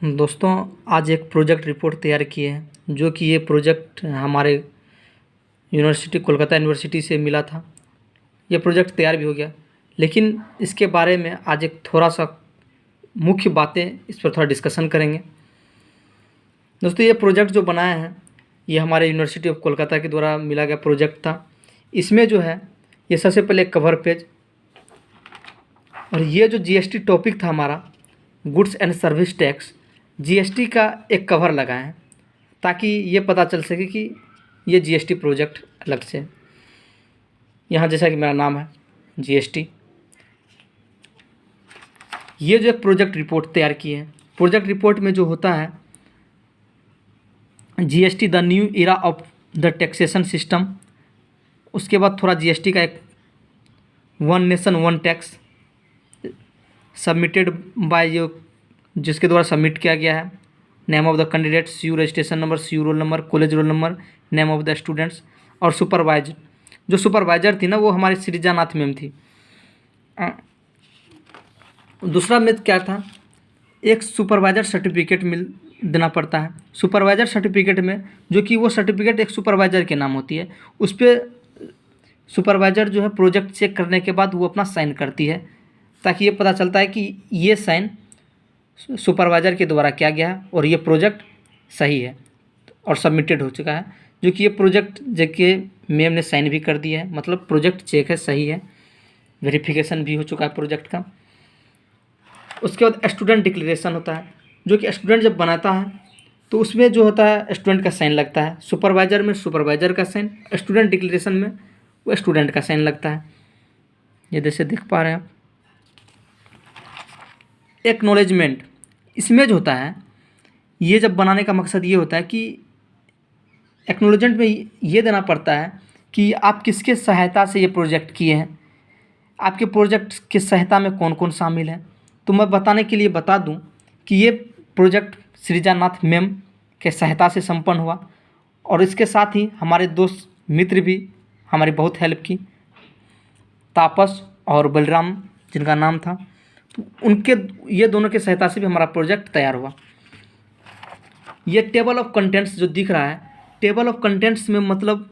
दोस्तों, आज एक प्रोजेक्ट रिपोर्ट तैयार किए हैं जो कि ये प्रोजेक्ट हमारे यूनिवर्सिटी कोलकाता यूनिवर्सिटी से मिला था। ये प्रोजेक्ट तैयार भी हो गया, लेकिन इसके बारे में आज एक थोड़ा सा मुख्य बातें इस पर थोड़ा डिस्कशन करेंगे। दोस्तों, ये प्रोजेक्ट जो बनाया है ये हमारे यूनिवर्सिटी ऑफ कोलकाता के द्वारा मिला गया प्रोजेक्ट था। इसमें जो है ये सबसे पहले कवर पेज और ये जो जीएसटी टॉपिक था हमारा goods and service tax, GST का एक कवर लगाए हैं ताकि ये पता चल सके कि ये जीएसटी प्रोजेक्ट अलग से। यहाँ जैसा कि मेरा नाम है जीएसटी, ये जो एक प्रोजेक्ट रिपोर्ट तैयार की है। प्रोजेक्ट रिपोर्ट में जो होता है GST the new era of the taxation system, उसके बाद थोड़ा जीएसटी का एक one nation one tax submitted by जो जिसके द्वारा सबमिट किया गया है, name of the candidate, CU registration number, CU roll number, college roll number, name of the students और सुपरवाइजर। जो सुपरवाइजर थी ना वो हमारी सृजा नाथ मैम थी। दूसरा में क्या था, एक सुपरवाइजर सर्टिफिकेट देना पड़ता है। सुपरवाइजर सर्टिफिकेट में जो कि वो सर्टिफिकेट एक सुपरवाइजर के नाम होती है, उस पर सुपरवाइजर जो है प्रोजेक्ट चेक करने के बाद वो अपना साइन करती है ताकि ये पता चलता है कि ये साइन सुपरवाइज़र के द्वारा किया गया है और ये प्रोजेक्ट सही है और सबमिटेड हो चुका है। जो कि ये प्रोजेक्ट जबकि मैम ने साइन भी कर दिया है, मतलब प्रोजेक्ट चेक है, सही है, वेरिफिकेशन भी हो चुका है प्रोजेक्ट का। उसके बाद स्टूडेंट डिक्लेरेशन होता है, जो कि स्टूडेंट जब बनाता है तो उसमें जो होता है स्टूडेंट का साइन लगता है। सुपरवाइज़र में सुपरवाइज़र का साइन, स्टूडेंट डिक्लेरेशन में वो स्टूडेंट का साइन लगता है। ये जैसे देख पा रहे हैं आप। एक्नॉलेजमेंट, इसमें जो होता है ये जब बनाने का मकसद ये होता है कि एक्नॉलेजमेंट में ये देना पड़ता है कि आप किसके सहायता से ये प्रोजेक्ट किए हैं, आपके प्रोजेक्ट की सहायता में कौन कौन शामिल है। तो मैं बताने के लिए बता दूं कि ये प्रोजेक्ट सृजा नाथ मैम के सहायता से संपन्न हुआ और इसके साथ ही हमारे दोस्त मित्र भी हमारी बहुत हेल्प की, तापस और बलराम जिनका नाम था, तो उनके ये दोनों की सहायता से भी हमारा प्रोजेक्ट तैयार हुआ। ये टेबल ऑफ कंटेंट्स जो दिख रहा है, टेबल ऑफ कंटेंट्स में मतलब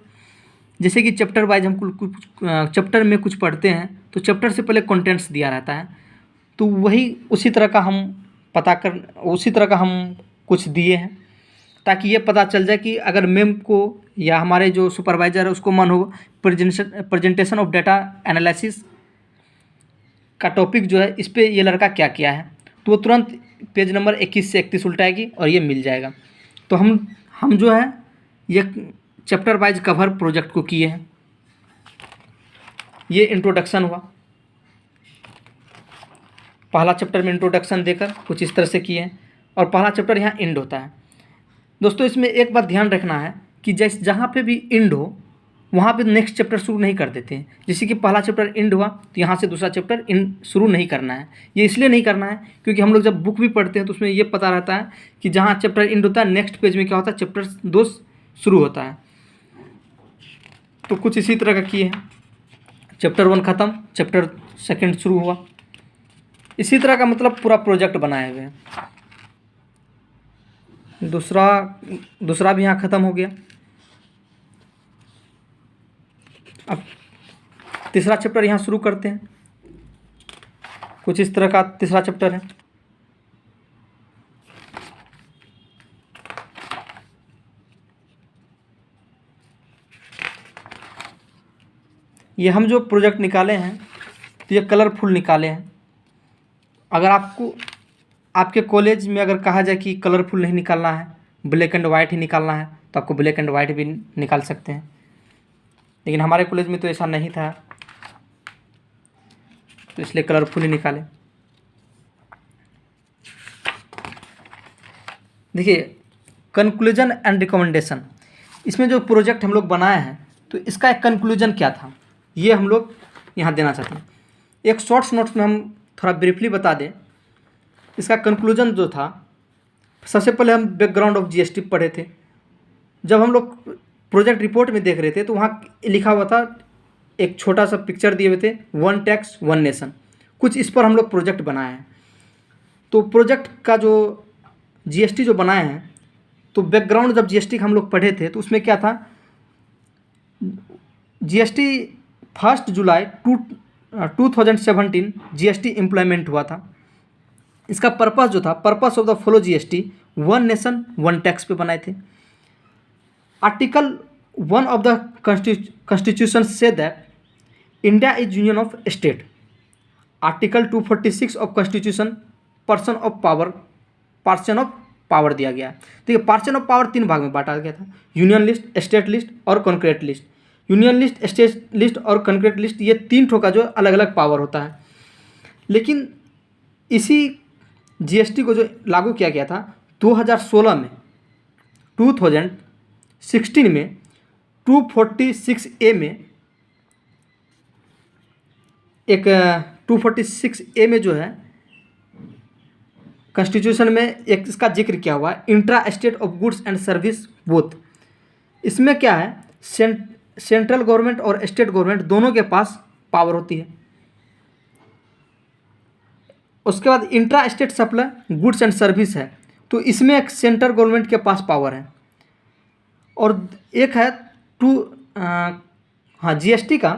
जैसे कि चैप्टर वाइज हम कुछ चैप्टर में कुछ पढ़ते हैं तो चैप्टर से पहले कंटेंट्स दिया रहता है, तो वही उसी तरह का हम कुछ दिए हैं ताकि ये पता चल जाए कि अगर मैम को या हमारे जो सुपरवाइज़र है उसको मन हो प्रेजेंटेशन ऑफ डाटा एनालिसिस का टॉपिक जो है इस पर ये लड़का क्या किया है, तो वो तुरंत पेज नंबर 21 से 31 उल्टाएगी और ये मिल जाएगा। तो हम जो है ये चैप्टर वाइज कवर प्रोजेक्ट को किए हैं। ये इंट्रोडक्शन हुआ, पहला चैप्टर में इंट्रोडक्शन देकर कुछ इस तरह से किए हैं और पहला चैप्टर यहाँ एंड होता है। दोस्तों, इसमें एक बात ध्यान रखना है कि जहाँ पे भी एंड हो वहाँ पे नेक्स्ट चैप्टर शुरू नहीं कर देते हैं। जैसे कि पहला चैप्टर एंड हुआ तो यहाँ से दूसरा चैप्टर एंड शुरू नहीं करना है। ये इसलिए नहीं करना है क्योंकि हम लोग जब बुक भी पढ़ते हैं तो उसमें ये पता रहता है कि जहाँ चैप्टर एंड होता है नेक्स्ट पेज में क्या होता है, चैप्टर 2 शुरू होता है। तो कुछ इसी तरह का किए हैं। चैप्टर 1 ख़त्म, चैप्टर 2 शुरू हुआ, इसी तरह का मतलब पूरा प्रोजेक्ट बनाए हुए हैं। दूसरा भी यहाँ ख़त्म हो गया। अब तीसरा चैप्टर यहाँ शुरू करते हैं। कुछ इस तरह का तीसरा चैप्टर है। ये हम जो प्रोजेक्ट निकाले हैं तो ये कलरफुल निकाले हैं। अगर आपके कॉलेज में अगर कहा जाए कि कलरफुल नहीं निकालना है, ब्लैक एंड वाइट ही निकालना है, तो आपको ब्लैक एंड वाइट भी निकाल सकते हैं, लेकिन हमारे कॉलेज में तो ऐसा नहीं था तो इसलिए कलरफुल ही निकाले। देखिए, कंक्लूजन एंड रिकमेंडेशन, इसमें जो प्रोजेक्ट हम लोग बनाए हैं तो इसका एक कंक्लूजन क्या था ये हम लोग यहाँ देना चाहते हैं। एक शॉर्ट्स नोट्स में हम थोड़ा ब्रीफली बता दें। इसका कंक्लूजन जो था, सबसे पहले हम बैकग्राउंड ऑफ जीएसटी पढ़े थे। जब हम लोग प्रोजेक्ट रिपोर्ट में देख रहे थे तो वहाँ लिखा हुआ था, एक छोटा सा पिक्चर दिए हुए थे, 1 टैक्स 1 नेशन, कुछ इस पर हम लोग प्रोजेक्ट बनाए हैं। तो प्रोजेक्ट का जो जीएसटी जो बनाए हैं, तो बैकग्राउंड जब जीएसटी का हम लोग पढ़े थे तो उसमें क्या था, जीएसटी 1 जुलाई 2017 जीएसटी इम्प्लीमेंट हुआ था। इसका पर्पस जो था, purpose of the follow GST, one nation one tax पे बनाए थे। आर्टिकल 1 ऑफ द कॉन्स्टिट्यूशन से that India is union of state. Article 246 of constitution portion of power दिया गया है। देखिए, पार्शन ऑफ पावर 3 भाग में बांटा गया था, यूनियन लिस्ट, स्टेट लिस्ट और concrete list. Union list, state list और कॉन्क्रीट लिस्ट, ये 3 ठो का जो अलग अलग पावर होता है। लेकिन इसी जीएसटी को जो लागू किया गया था 2016 में, 2016 में 246A में एक 246A में जो है कॉन्स्टिट्यूशन में एक इसका जिक्र किया हुआ है, intra state of goods and service both. इसमें क्या है, सेंट्रल गवर्नमेंट और स्टेट गवर्नमेंट दोनों के पास पावर होती है। उसके बाद intra state supply goods and service है, तो इसमें एक सेंट्रल गवर्नमेंट के पास पावर है। और एक है जीएसटी का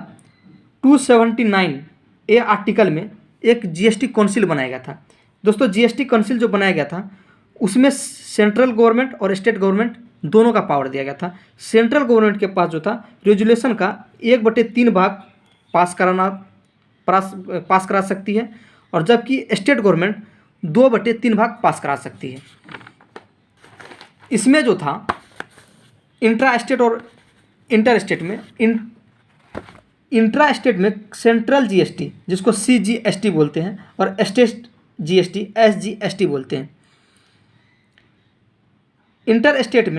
279A आर्टिकल में एक जीएसटी काउंसिल बनाया गया था। दोस्तों, जीएसटी काउंसिल जो बनाया गया था उसमें सेंट्रल गवर्नमेंट और स्टेट गवर्नमेंट दोनों का पावर दिया गया था। सेंट्रल गवर्नमेंट के पास जो था रेजुलेशन का 1/3 भाग पास करा सकती है, और जबकि स्टेट गवर्नमेंट 2/3 भाग पास करा सकती है। इसमें जो था इंट्रा स्टेट और इंटर स्टेट में, इंट्रा स्टेट में सेंट्रल जीएसटी जिसको सीजीएसटी बोलते हैं और स्टेट जीएसटी एसजीएसटी बोलते हैं। इंटर स्टेट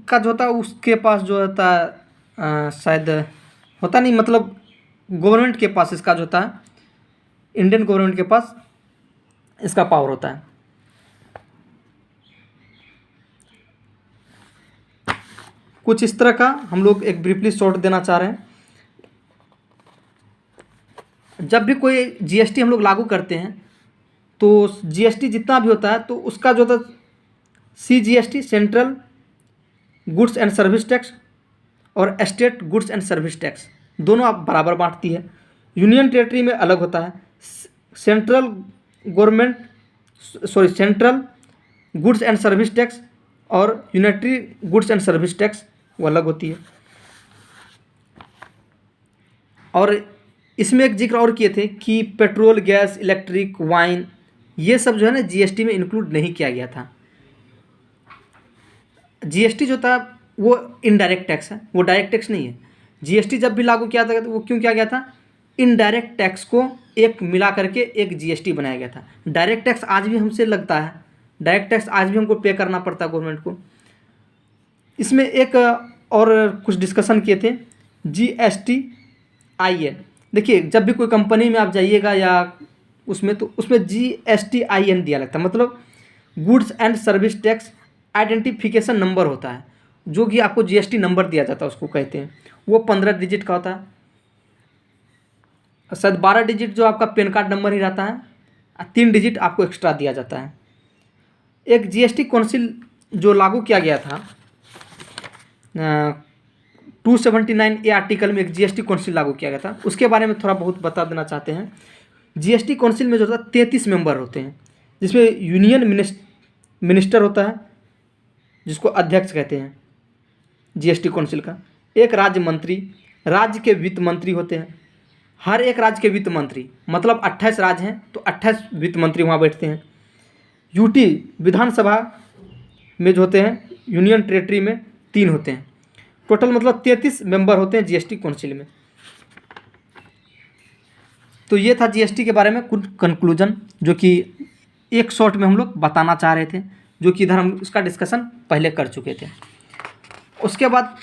का जो होता है उसके पास जो होता है शायद होता नहीं, मतलब गवर्नमेंट के पास इसका जो होता है, इंडियन गवर्नमेंट के पास इसका पावर होता है। कुछ इस तरह का हम लोग एक ब्रीफली शॉर्ट देना चाह रहे हैं। जब भी कोई जीएसटी हम लोग लागू करते हैं तो जीएसटी जितना भी होता है तो उसका जो होता है CGST central goods and service tax और state goods and service tax दोनों आप बराबर बांटती है। यूनियन टेरिटरी में अलग होता है, central goods and service tax और unitary goods and service tax वो अलग होती है। और इसमें एक जिक्र और किए थे कि पेट्रोल, गैस, इलेक्ट्रिक, वाइन, ये सब जो है ना जीएसटी में इंक्लूड नहीं किया गया था। जीएसटी जो था वो इनडायरेक्ट टैक्स है, वो डायरेक्ट टैक्स नहीं है। जीएसटी जब भी लागू किया था तो वो क्यों किया गया था, इनडायरेक्ट टैक्स को एक मिला करके एक जीएसटी बनाया गया था। डायरेक्ट टैक्स आज भी हमसे लगता है, डायरेक्ट टैक्स आज भी हमको पे करना पड़ता है गवर्नमेंट को। इसमें एक और कुछ डिस्कशन किए थे, GSTIN। देखिए, जब भी कोई कंपनी में आप जाइएगा या उसमें, तो उसमें GSTIN दिया लगता है, मतलब goods and service tax identification number होता है, जो कि आपको जीएसटी नंबर दिया जाता है, उसको कहते हैं। वो 15 डिजिट का होता है, शायद 12 डिजिट जो आपका पैन कार्ड नंबर ही रहता है, 3 डिजिट आपको एक्स्ट्रा दिया जाता है। एक जीएसटी काउंसिल जो लागू किया गया था 279A आर्टिकल में एक जीएसटी काउंसिल लागू किया गया था, उसके बारे में थोड़ा बहुत बता देना चाहते हैं। जीएसटी काउंसिल में जो होता है 33 मेंबर होते हैं, जिसमें यूनियन मिनिस्टर होता है जिसको अध्यक्ष कहते हैं जीएसटी काउंसिल का, एक राज्य मंत्री, राज्य के वित्त मंत्री होते हैं। हर एक राज्य के वित्त मंत्री, मतलब 28 राज्य हैं तो 28 वित्त मंत्री वहाँ बैठते हैं। यूटी विधानसभा में जो होते हैं, यूनियन टेरिटरी में 3 होते हैं। टोटल मतलब 33 मेंबर होते हैं जीएसटी काउंसिल में। तो ये था जीएसटी के बारे में कुछ कंक्लूजन, जो कि एक शॉर्ट में हम लोग बताना चाह रहे थे, जो कि इधर हम उसका डिस्कशन पहले कर चुके थे। उसके बाद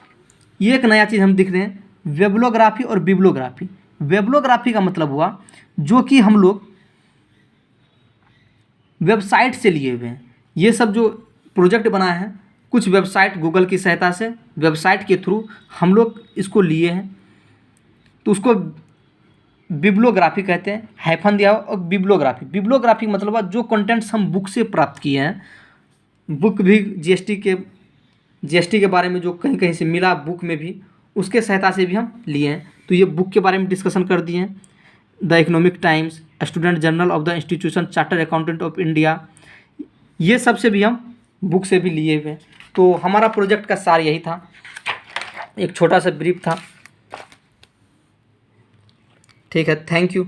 ये एक नया चीज़ हम दिख रहे हैं, वेबलोग्राफी और बिब्लोग्राफी। वेबलोग्राफी का मतलब हुआ जो कि हम लोग वेबसाइट से लिए हुए हैं। ये सब जो प्रोजेक्ट बनाए हैं, कुछ वेबसाइट गूगल की सहायता से, वेबसाइट के थ्रू हम लोग इसको लिए हैं, तो उसको बिब्लियोग्राफी कहते हैं, हाइफन दिया हुआ, और बिब्लियोग्राफी। बिब्लियोग्राफी मतलब है जो कंटेंट्स हम बुक से प्राप्त किए हैं, बुक भी जीएसटी के बारे में जो कहीं कहीं से मिला बुक में भी, उसके सहायता से भी हम लिए हैं। तो ये बुक के बारे में डिस्कशन कर दिए हैं। The economic times, student journal of the institution, chartered accountant of India, ये सब से भी हम बुक से भी लिए हुए हैं। तो हमारा प्रोजेक्ट का सार यही था, एक छोटा सा ब्रीफ था। ठीक है, थैंक यू।